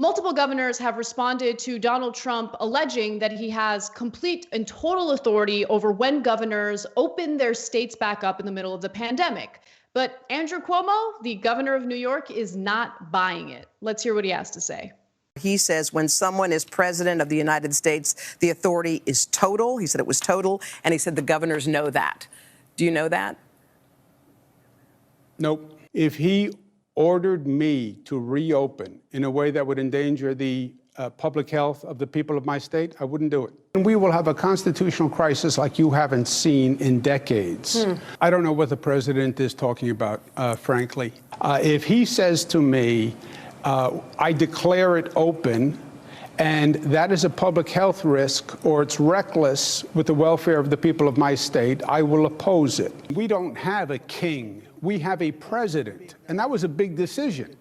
Multiple governors have responded to Donald Trump alleging that he has complete and total authority over when governors open their states back up in the middle of the pandemic. But Andrew Cuomo, the governor of New York, is not buying it. Let's hear what he has to say. He says when someone is president of the United States, the authority is total. He said it was total, and he said the governors know that. Do you know that? Nope. If he ordered me to reopen in a way that would endanger the public health of the people of my state, I wouldn't do it. And we will have a constitutional crisis like you haven't seen in decades. I don't know what the president is talking about, frankly. If he says to me, I declare it open, and that is a public health risk, or it's reckless with the welfare of the people of my state, I will oppose it. We don't have a king. We have a president, and that was a big decision.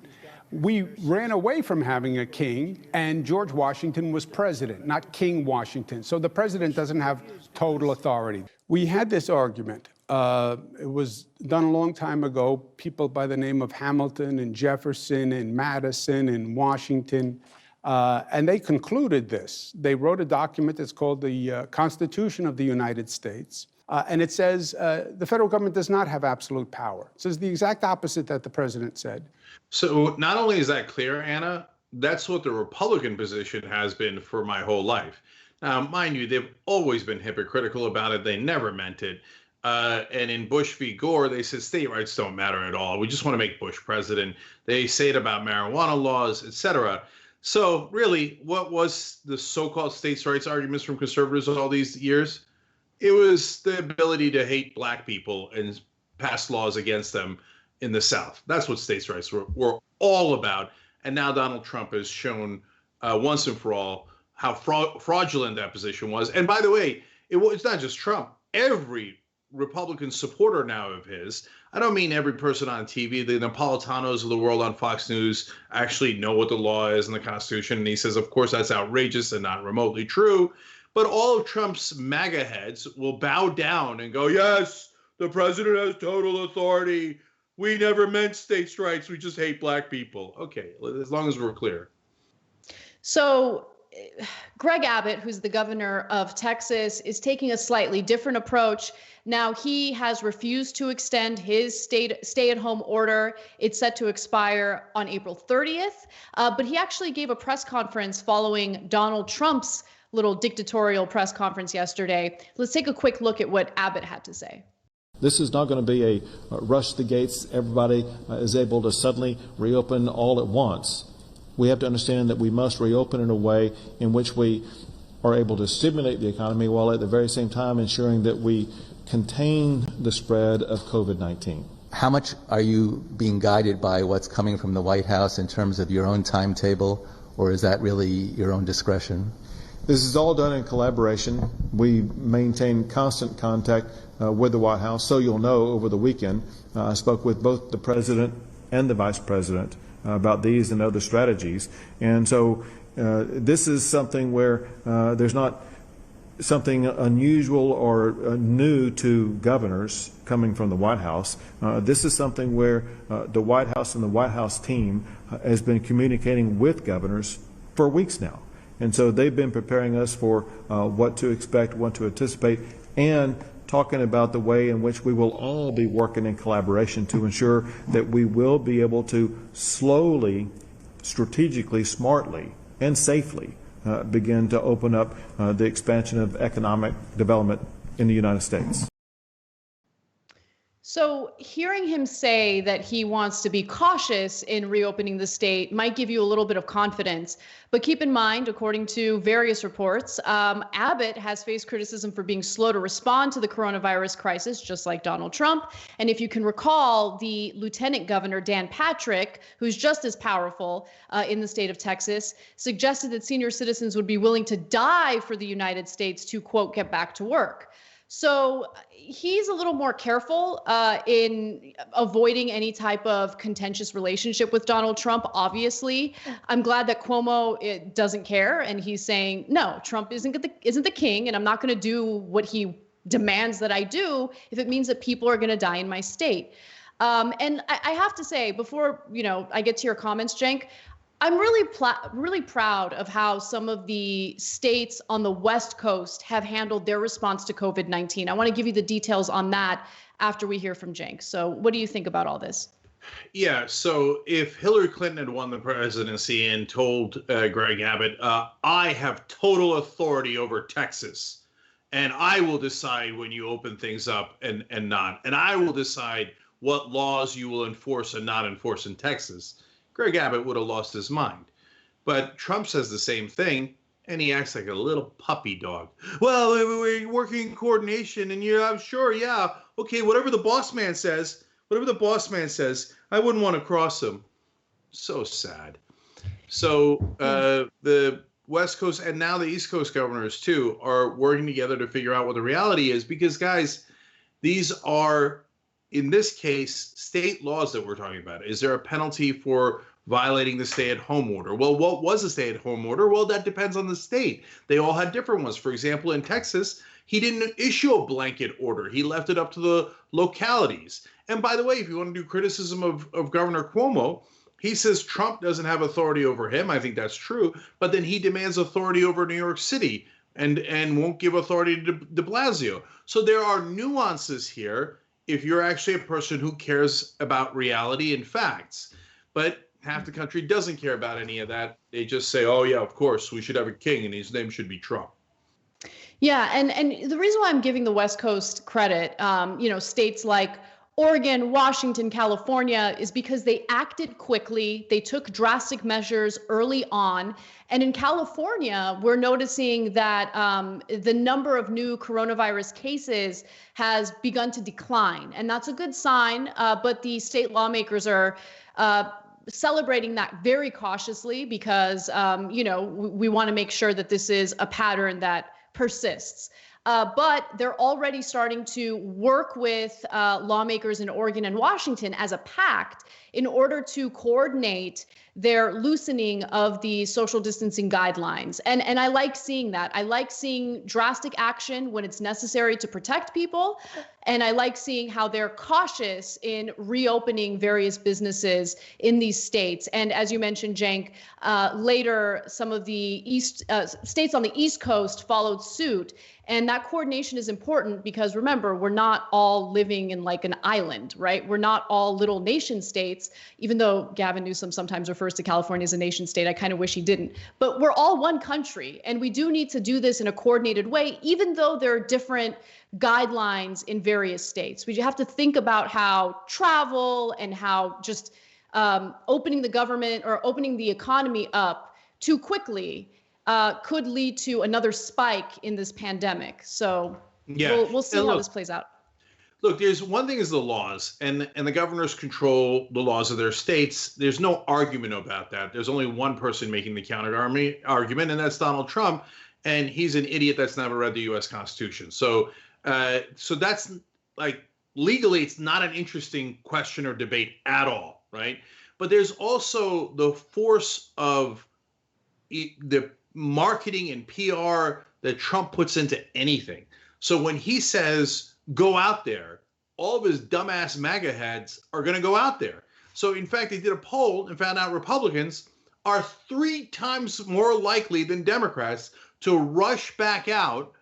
We ran away from having a king, and George Washington was president, not King Washington. So the president doesn't have total authority. We had this argument. It was done a long time ago. People by the name of Hamilton and Jefferson and Madison and Washington, and they concluded this. They wrote a document that's called the Constitution of the United States. And it says the federal government does not have absolute power. It says the exact opposite that the president said. So not only is that clear, Anna, that's what the Republican position has been for my whole life. Now, mind you, they've always been hypocritical about it. They never meant it. And in Bush v. Gore, they said state rights don't matter at all. We just want to make Bush president. They say it about marijuana laws, et cetera. So really, what was the so-called states' rights arguments from conservatives all these years? It was the ability to hate black people and pass laws against them in the South. That's what states' rights were all about. And now Donald Trump has shown once and for all how fraudulent that position was. And by the way, it's not just Trump. Every Republican supporter now of his, I don't mean every person on TV, the Napolitanos of the world on Fox News actually know what the law is and the Constitution. And he says, of course, that's outrageous and not remotely true. But all of Trump's MAGA heads will bow down and go, yes, the president has total authority. We never meant states' rights. We just hate black people. Okay, as long as we're clear. So Greg Abbott, who's the governor of Texas, is taking a slightly different approach. Now, he has refused to extend his stay-at-home order. It's set to expire on April 30th. But he actually gave a press conference following Donald Trump's little dictatorial press conference yesterday. Let's take a quick look at what Abbott had to say. This is not going to be a rush to the gates. Everybody is able to suddenly reopen all at once. We have to understand that we must reopen in a way in which we are able to stimulate the economy while at the very same time ensuring that we contain the spread of COVID-19. How much are you being guided by what's coming from the White House in terms of your own timetable, or is that really your own discretion? This is all done in collaboration. We maintain constant contact with the White House. So you'll know, over the weekend, I spoke with both the president and the vice president about these and other strategies. And so this is something where there's not something unusual or new to governors coming from the White House. This is something where the White House and the White House team has been communicating with governors for weeks now. And so they've been preparing us for what to expect, what to anticipate, and talking about the way in which we will all be working in collaboration to ensure that we will be able to slowly, strategically, smartly, and safely begin to open up the expansion of economic development in the United States. So hearing him say that he wants to be cautious in reopening the state might give you a little bit of confidence. But keep in mind, according to various reports, Abbott has faced criticism for being slow to respond to the coronavirus crisis, just like Donald Trump. And if you can recall, the Lieutenant Governor, Dan Patrick, who's just as powerful in the state of Texas, suggested that senior citizens would be willing to die for the United States to, quote, get back to work. So he's a little more careful in avoiding any type of contentious relationship with Donald Trump, obviously. I'm glad that Cuomo doesn't care, and he's saying, no, Trump isn't the king, and I'm not going to do what he demands that I do if it means that people are going to die in my state. And I have to say, before I get to your comments, Cenk, I'm really proud of how some of the states on the West Coast have handled their response to COVID-19. I want to give you the details on that after we hear from Cenk. So what do you think about all this? Yeah, so if Hillary Clinton had won the presidency and told Greg Abbott, I have total authority over Texas, and I will decide when you open things up and not, and I will decide what laws you will enforce and not enforce in Texas, Greg Abbott would have lost his mind. But Trump says the same thing, and he acts like a little puppy dog. Well, we're working in coordination, and I'm sure, yeah, okay, whatever the boss man says, I wouldn't want to cross him. So sad. So the West Coast and now the East Coast governors, too, are working together to figure out what the reality is. Because, guys, these are, in this case, state laws that we're talking about. Is there a penalty for violating the stay-at-home order? Well, what was a stay-at-home order? Well, that depends on the state. They all had different ones. For example, in Texas, he didn't issue a blanket order. He left it up to the localities. And by the way, if you want to do criticism of Governor Cuomo, he says Trump doesn't have authority over him. I think that's true. But then he demands authority over New York City and won't give authority to de Blasio. So there are nuances here if you're actually a person who cares about reality and facts. But half the country doesn't care about any of that. They just say, oh, yeah, of course, we should have a king and his name should be Trump. Yeah, and the reason why I'm giving the West Coast credit, states like Oregon, Washington, California, is because they acted quickly. They took drastic measures early on. And in California, we're noticing that the number of new coronavirus cases has begun to decline. And that's a good sign. But the state lawmakers are celebrating that very cautiously because, we want to make sure that this is a pattern that persists. But they're already starting to work with lawmakers in Oregon and Washington as a pact in order to coordinate their loosening of the social distancing guidelines. And I like seeing that. I like seeing drastic action when it's necessary to protect people. And I like seeing how they're cautious in reopening various businesses in these states. And as you mentioned, Cenk, later some of the states on the East Coast followed suit. And that coordination is important because remember, we're not all living in like an island, right? We're not all little nation states, even though Gavin Newsom sometimes refers to California as a nation state. I kind of wish he didn't. But we're all one country, and we do need to do this in a coordinated way, even though there are different guidelines in various states. We have to think about how travel and how just opening the government or opening the economy up too quickly could lead to another spike in this pandemic. So we'll see how this plays out. Look, there's one thing is the laws, and the governors control the laws of their states. There's no argument about that. There's only one person making the counter argument, and that's Donald Trump. And he's an idiot that's never read the U.S. Constitution. So that's like legally, it's not an interesting question or debate at all, right? But there's also the force of the marketing and PR that Trump puts into anything. So when he says, go out there, all of his dumbass MAGA heads are going to go out there. So in fact, they did a poll and found out Republicans are 3 times more likely than Democrats to rush back out.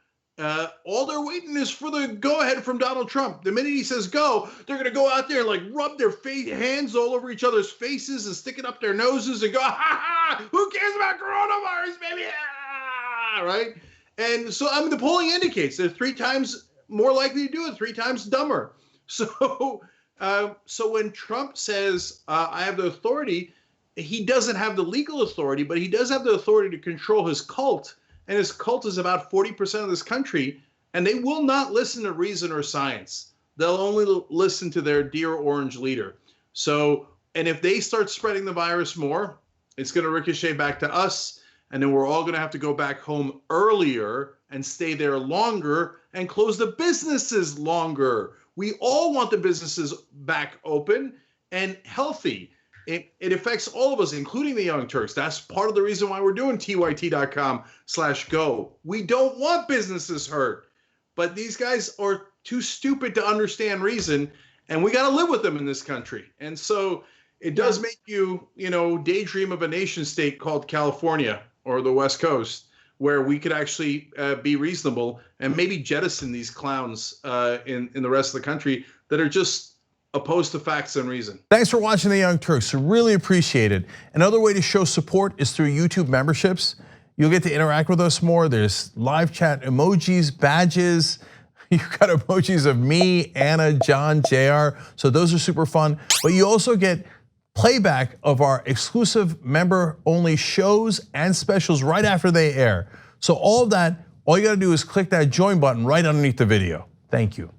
All they're waiting is for the go-ahead from Donald Trump. The minute he says go, they're going to go out there and like rub their hands all over each other's faces and stick it up their noses and go, ha ha, who cares about coronavirus, baby? Ah, right? And so, I mean, the polling indicates they're 3 times more likely to do it, 3 times dumber. So when Trump says, I have the authority, he doesn't have the legal authority, but he does have the authority to control his cult. And his cult is about 40% of this country, and they will not listen to reason or science. They'll only listen to their dear orange leader. So, and if they start spreading the virus more, it's going to ricochet back to us, and then we're all going to have to go back home earlier and stay there longer and close the businesses longer. We all want the businesses back open and healthy. It affects all of us, including the Young Turks. That's part of the reason why we're doing tyt.com/go. We don't want businesses hurt, but these guys are too stupid to understand reason, and we got to live with them in this country. And so It does make you, daydream of a nation state called California or the West Coast, where we could actually be reasonable and maybe jettison these clowns in the rest of the country that are just opposed to facts and reason. Thanks for watching The Young Turks. Really appreciate it. Another way to show support is through YouTube memberships. You'll get to interact with us more. There's live chat emojis, badges. You've got emojis of me, Anna, John, JR. So those are super fun. But you also get playback of our exclusive member-only shows and specials right after they air. So all of that, all you gotta do is click that join button right underneath the video. Thank you.